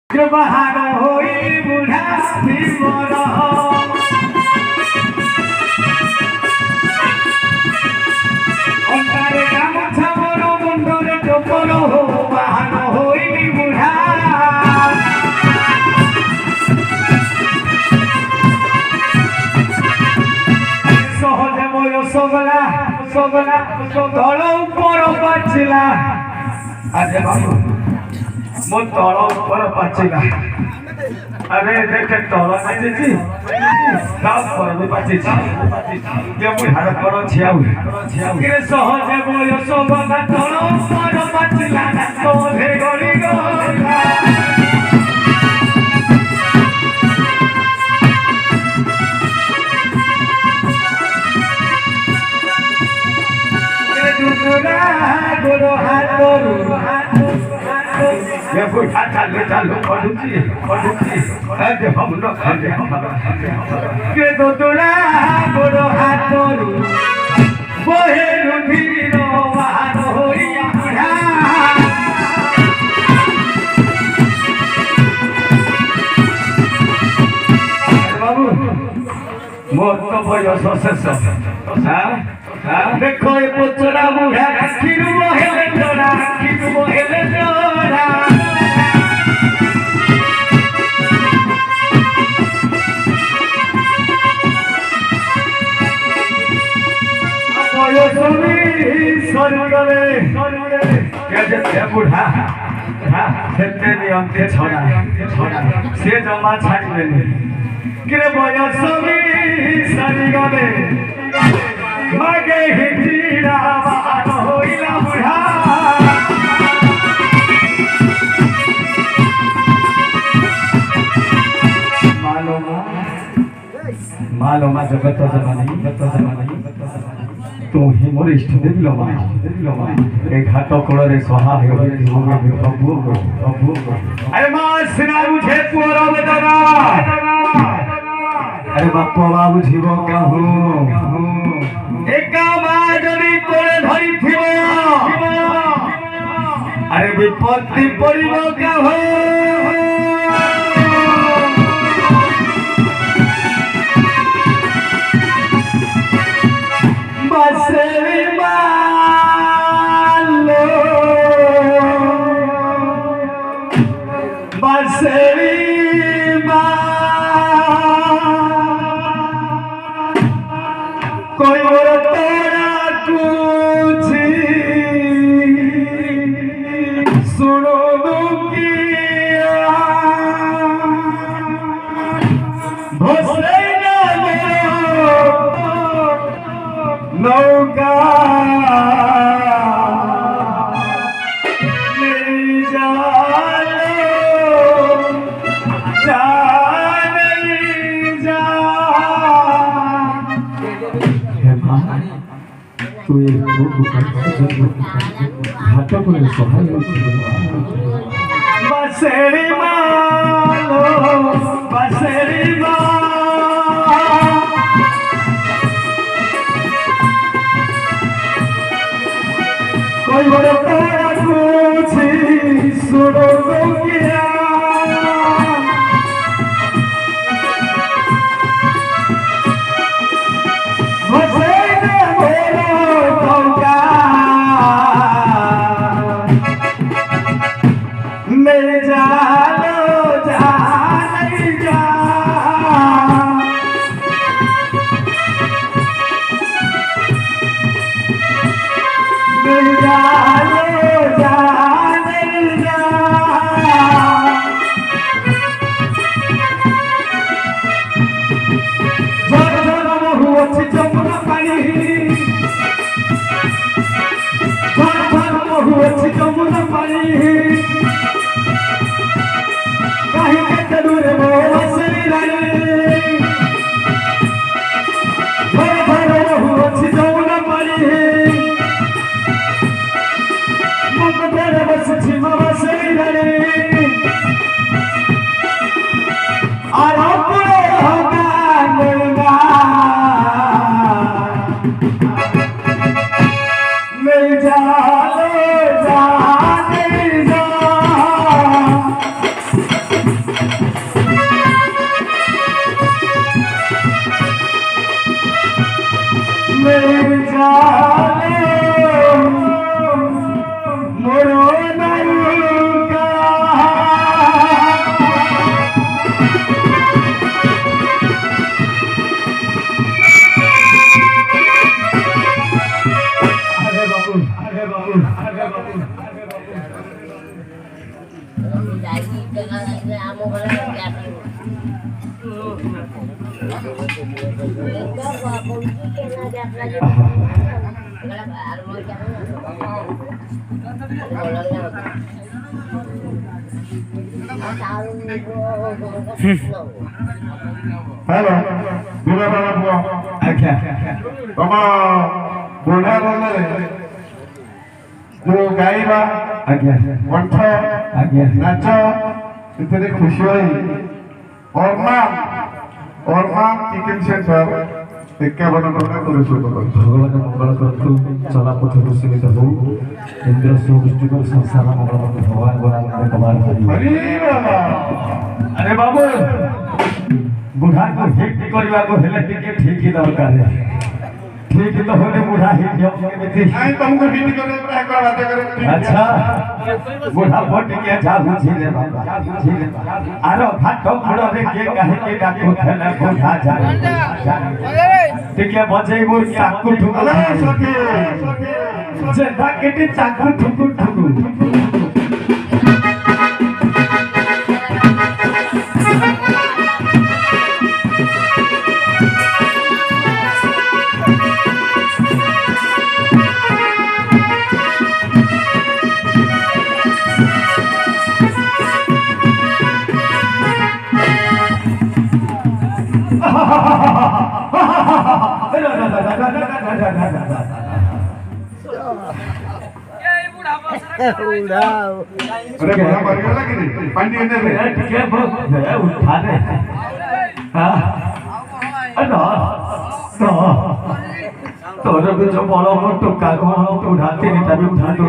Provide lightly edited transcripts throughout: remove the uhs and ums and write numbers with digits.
बाहर होई बुढ़ा भीमर अंतारे गामुछा मोर मुंडरे टोपर हो बाहर होई बुढ़ा सहजे मोय सबला सबला तळ ऊपर बाचिला अरे बाबू मो तल ऊपर पाचिला अरे देख तल नहीं जी ऊपर भी पाची ये मुझे हाथ कर छियाउ के सहजे मोय सबला तल ऊपर पाचिला तो धे गली गला गोरो हाथरू ये बुढ़ा चालू चालू पड़ुची पड़ुची अरे हम न खाते के दो तोड़ा गोरो हाथरू बोहे रुधिरो वाहन होइया बुढ़ा बाबू मोर तो बयस शेष देखो ये पोचरा बुढ़ा खिरु हेले जोड़ा खिरु हेले जोड़ा बयस भी सरीगले के जे बुढ़ा सेते नियंते छड़ा से जमा छाड़िबेनी के बयस भी सरीगले मगे हिजीरा बाहर होइला बुढ़ा मालो जगत जमानी तू ही मोर इष्ट देवी लो मां ए घाट कोड़ रे सहाय होबे प्रभु अरे मां सिना मुझे पुरा बदना अरे बापा बुझिब कहू एका बाजरी कोले धरी थिबो अरे विपत्ति पड़िबो कहू बसरी मालो बसरी कोई और तेरा कुछ सुनो दुखिया भोसले नौका ले जालो तू एक घाट को सहाय बसरी मालो बसरी कोई बड़े तेरा कुछ सुनो दुखिया हेलो बुढ़ा बाबा बुआ अच्छा तम बुढ़ा बोले जो गाइबा अच्छा कंठ अच्छा नाच इतने खुशी हुई और मां चिकेन सेंटर 51 टका पुरस्कृत करछि भगवान मंगल करतु चला पथरु सीमित हो इंद्र सुविष्णु संसार मंगल भगवान गोरा कमाल करी हरि बाबा अरे बाबू बुढ़ा को हिट करवा को हेले टिके ठीक ही दरकार है ठीक तो होने बुढ़ा हिट के आई तुमको हिट करे बड़ा का बात करे अच्छा बुढ़ा फट के जा बुझी रे बाबा बुझी रे आरो घाट मुड़ रे के कहे के डाको खेले बुढ़ा जा ठीक है बजे बोल के आकु ठुकु सके जे डाकेटी चाकू ठुकु ठुकु अरे बड़ा मर गया कि नहीं पानी ने रे ठीक है वो उठा दे हां अरे तो भी जो बड़ा मोटो का को उठाते नहीं तभी उठा दो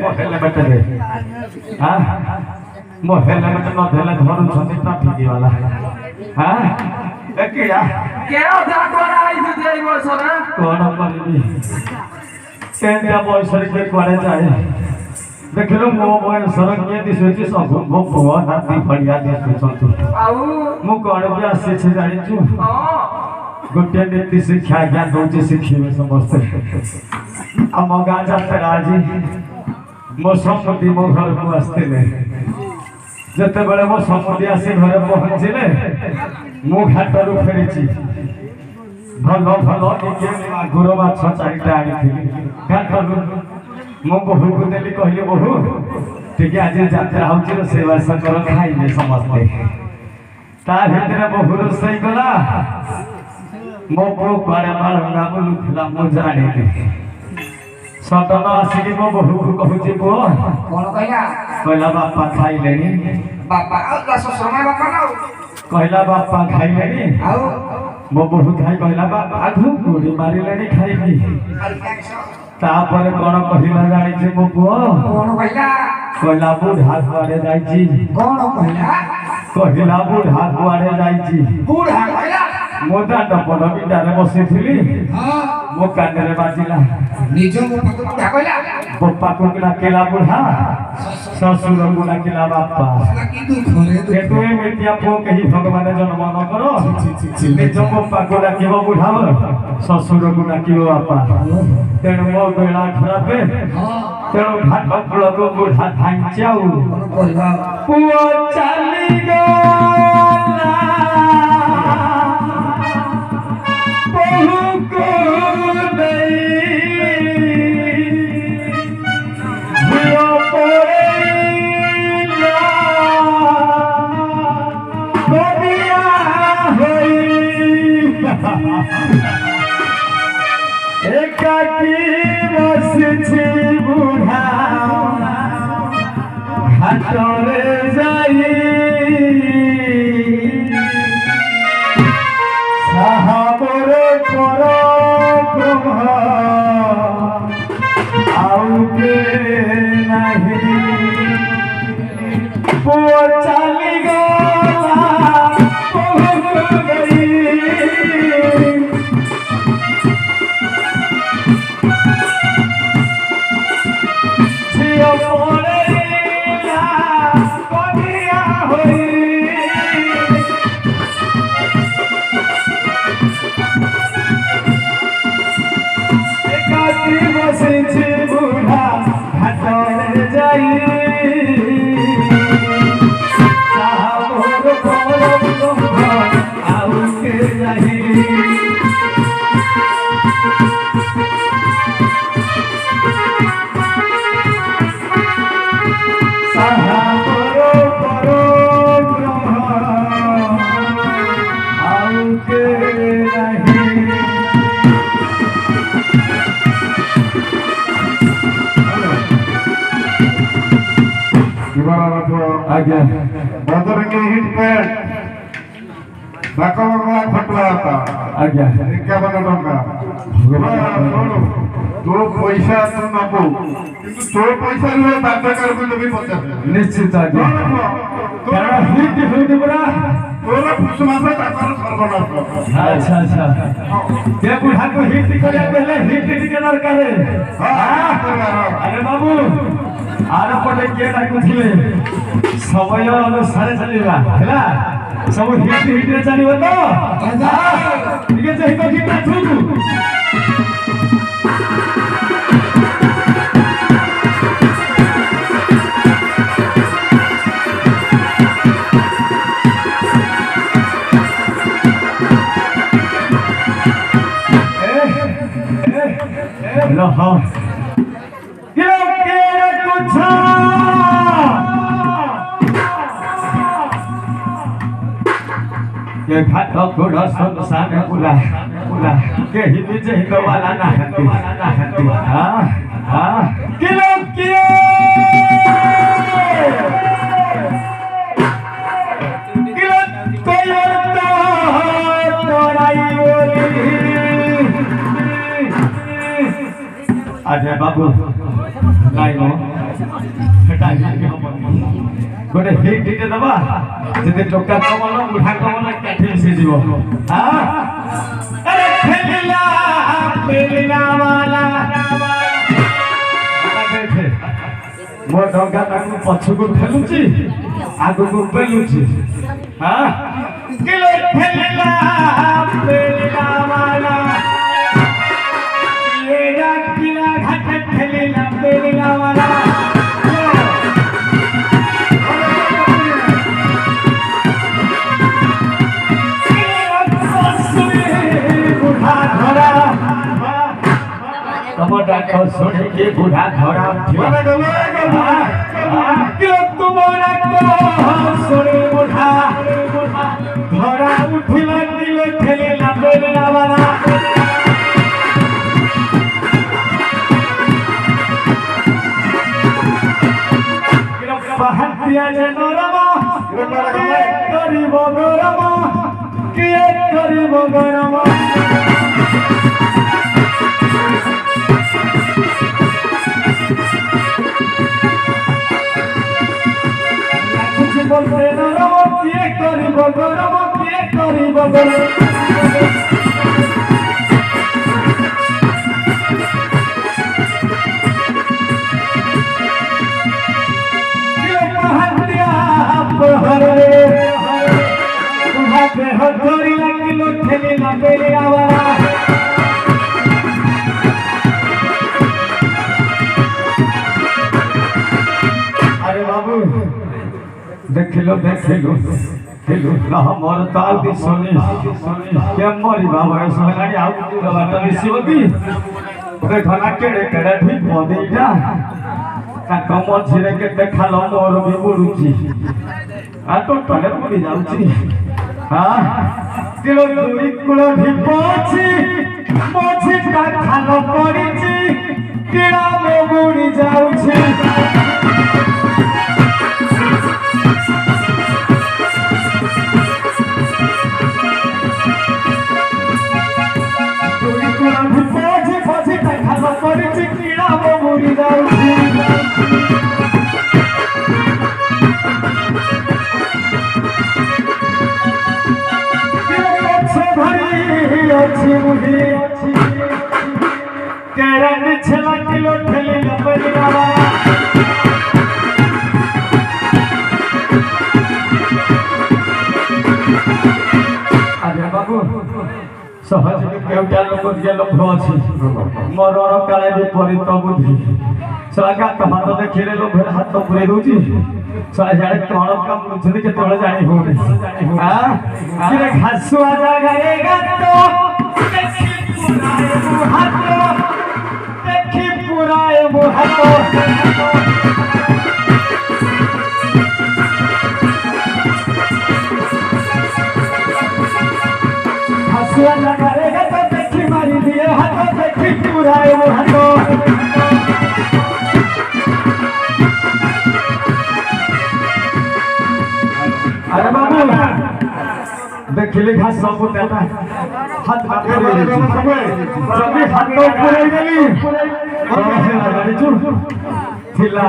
मोहल्ले में रे हां मोहल्ले में न धेला धरु छथि त ठीक वाला हां किया क्या जागवारा आई तो देई बसरा कोन करबी केंद्र बयसर के करे जाए देखलो मो बयसर के दिसुची सब मो भगवान हाथी फड़िया दिसुचंतु आउ मु कोन भी आसे छे जानि छु हां गोटे नीति शिक्षा ज्ञान दोचे शिक्षे समस्त हम गाजा तराजी मो सम्पत्ति मो घर को आस्ते ले जते बेले मो सम्पत्ति आसी घरे पहुंचिले मु घाटरू फेरिची भलो भलो के गुरु माछ चारिटा आनिथिली घाटरू मो बहु को देली कहले बहु ठीक है आज यात्रा होची सेवा सकर खाइले समस्ते ता भितरे बहु रोसई कला मो को पारे मारंगा बुलुखला मो जाने सतन आसिकी मो बहु को कहूची को कोन कहला कहला बापा खाइलेनी बापा आ दस समय बापा ना कहला बापा खाइलेनी आउ मो बहु खाइ कहला बापा आधु गोड़ी मारिलेनी खाइली तापर कोन कहिला जानि जे मो को कोन कहला कहला बुढ़ा घरे जाइची कोन कहला कहला बुढ़ा घरे जाइची बूढ़ा कहला मोटा टपन बिटारे बसिथिली हां मो काନରେ बाजिला निजो बापा को बुढ़ा कहला बापा को केला बुढ़ा ससुर को केला बापा की दुख रे ये तो मिट्टिया पो कही भगवान जन्म न करो निज बापा को डाकिबो बुढ़ा ससुर को डाकिबो बापा तेणु मो बेला खराब तेणु घाट फूल को बुढ़ा धांचाऊ कहला पुओ चाली गला बहु को नहीं भूलो पड़ेला दुनिया होई एकाकी बसछि बुढ़ा हाटरे जाई साहाबर पर ब्रह्म आउ के नहीं पुओ चाली गला बहुत गई झियो पड़ेला कनिया होई एकाकी बसिछि बुढ़ा हाटरे जाई ଆଜ୍ଞା ବଦରଙ୍ଗୀ ହିଟ୍ ପ୍ୟାଡ୍ ବାକବଙ୍ଗଳା ଖଟୁଆ ହାତ ଆଜ୍ଞା 51 ଟଙ୍କା ଶୁଣୁ ତୋ ପଇସା ତୁ ନବୁ କିନ୍ତୁ ତୋ ପଇସା ରୁହେ ବାଧ୍ୟକାରକୁ ଦେବି 50 ନିଶ୍ଚିତ ଆଜ୍ଞା କାରଣ ହିଟ୍ ହଉଛି ପୁରା ତୋର ପୁଷ ମାସ ତାଙ୍କର ସର୍ବନାଶ ଆଚ୍ଛା ଆଚ୍ଛା ସେ ବୁଢ଼ାକୁ ହିଟ୍ କରିବାକୁ ହେଲେ ହିଟ୍ ଟିକେ ଦରକାର ଆରେ ବାବୁ ଆର ପଟେ କିଏ ଡାକୁଥିଲେ ସମୟ ଅନୁସାରେ ଚାଲିବା ହେଲା ସବୁ ହିଟ୍ ହିଟ୍ରେ ଚାଲିବ ତ ଟିକେ ଚାହିଁବ କି ନାଚୁଛୁ रहा कुछ ये घाट घोड़ा संसार बुला बुला के ही बीच ही तो वाला ना हंती हाँ हाँ किलो किए किलो कोई और तो राई बोली अरे बाबू नहीं नो हटा के गोटे हिट हिट दबा जदि टोका कमल बुढ़ा कमल काठी से जीव हां अरे खेलला पेलना वाला देखे मो डंगा ताकू पछकू ठेलुची आगु को पेलुची हां किलो खेलला पेलना वाला ये किला घाट खेलला पेलना वाला टमाटर सोने के बुढ़ा धरा क्यों तुम्हारा को सोने बुढ़ा धरा उठिला दिल खेले ना बेलना वाला पहतिया जे नरमा गरीब गरमा के गरीब गरमा बोलते नरम किए करिब गरम किए करिब गरम किए पहतिया पहरे उहाते हथोरी लागिलो ठेली ना बेलिया वाला अरे बाबू देखिलो देखिलो देखिलो ना मोर ताल दी सोनी के मोरी बाबा सोनाडी आउ बाटा दिसिबती ओरे घना केड़े केड़े ठीक बदेइटा ता कम छिरे के देखालो मोर बिबुरुची आ तो तले पड़ी जाउची हां किलो दुई कुलो ढिपोची मोची ता खालो पड़ीची किड़ा मो बुड़ी जाउची सहज केउटा लोक जे लोक अछि मरर काले विपरीत बुद्धि सलाका हाथ देखिले लोक हाथ पुरे दोची सला जाने कोन काम बुझली के तोळे जानी होनी हां किरे घासुआ जागारे गातो देखि पुराए मुहातो घासुआ जागारे गातो देखि मारी दिए हाथ देखि पुराए मुहातो अरे बाबू देखिले घास सब देता हाथ हाथ जल्दी हाथ तो ऊपर गली गाड़ी चुर थिला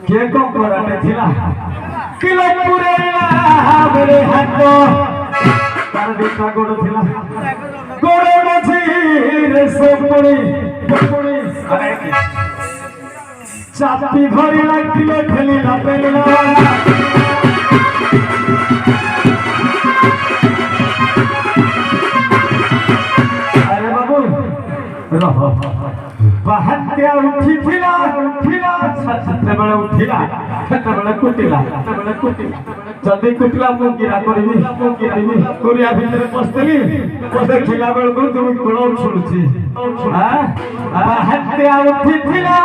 के को कराटे थिला किलो पुरेला हमरे हाथ तार दिखा गोड़ थिला गोड़ मझी रे सोपड़ी सोपड़ी चापी धरिला किलो ठेलीला पेला बाहत्या उठिला ସେତେବେଳେ ଉଠିଲା ସେତେବେଳେ କୁଟିଲା ଯଦି କୁଟିଲା ମୁଁ କିରା କରିବି କୁରିଆ ଭିତରେ ପଶିଥିଲି ଦେଖିଲା ବେଳକୁ ଦୁଇ କୂଳ ଛୁଳୁଛି ବାହତ୍ୟା ଉଠିଥିଲା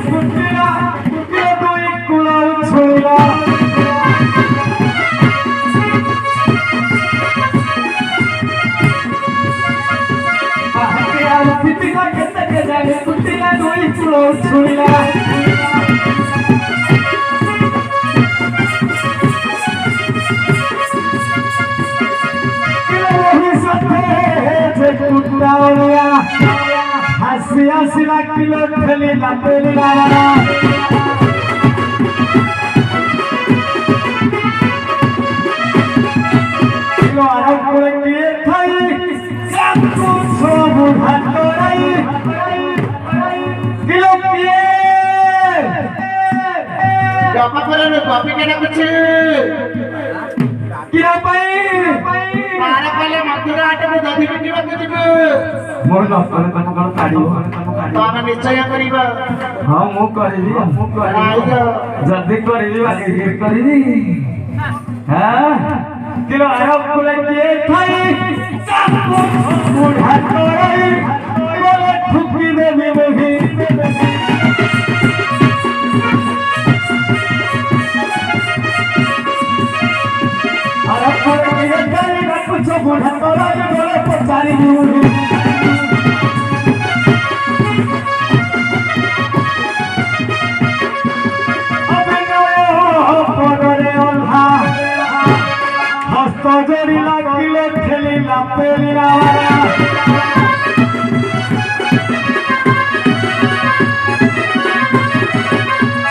କୁଟିଲା ଦୁଇ କୂଳ ଛୁଳିଲା कुटिला दोई कुलो छुइला किलो सते जे कुटावलिया हसी हसी ला किलो ठेली ला पेलिला किलो आराम करे के थाई सबको सब भातराई किलो पिए बापा करे रे कॉपी केना कुछ किरा पाई मारा पहले मथुरा आटे में दधी बिकिबा दिबे मोर डॉक्टर तम कर काढियो तमे निश्चय करिबा हां मु करिली जल्दी करिली बाकी गिर करिली हां किलो आयो कुले के थाई सबको बुढ़ा तोई बोले ठुकी देवी मोही अरे कोई ये गली में कुछ बुढ़ा तोई बोले पचारी मोही अबे नो पडरे ओल्हा हस्त जोड़ी लागिले खेली ला पेली